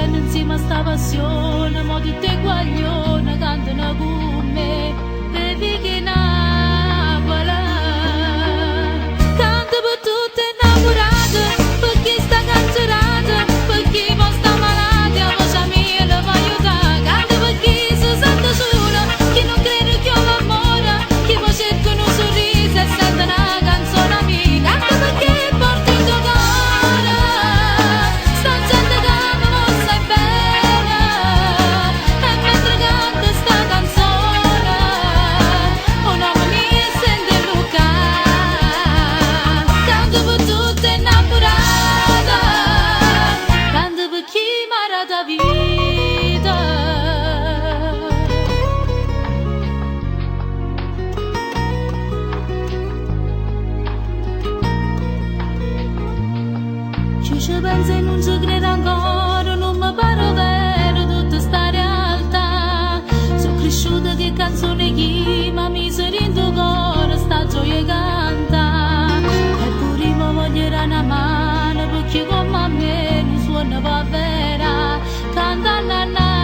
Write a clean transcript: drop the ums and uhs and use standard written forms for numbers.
bene insieme a sta passione, mo tutte guaglione cantano con me, vedi che Napola canta per tutte innamorate, per chi sta cancerata, per chi può sta malata, la voce mia la va aiutare, canta per chi si sente sola, chi non crede che ho l'amore, chi può cercare un sorriso e sente una canzone amica, canta perché porti il tuo cuore, sta gente che mi vossa bene, e mentre canta sta canzone, un uomo mi sente Luca, canto per tutte innamorate, canto per chi mi ha dato vita. Ci pensa e non ci credo ancora, non mi pare vero tutta sta realtà. Sono cresciuta che canzone chi mi ha meso in tuo cuore, sta gioia canta. E pure mi voglierà una mano, perché come a me non suona va vera. Canta na na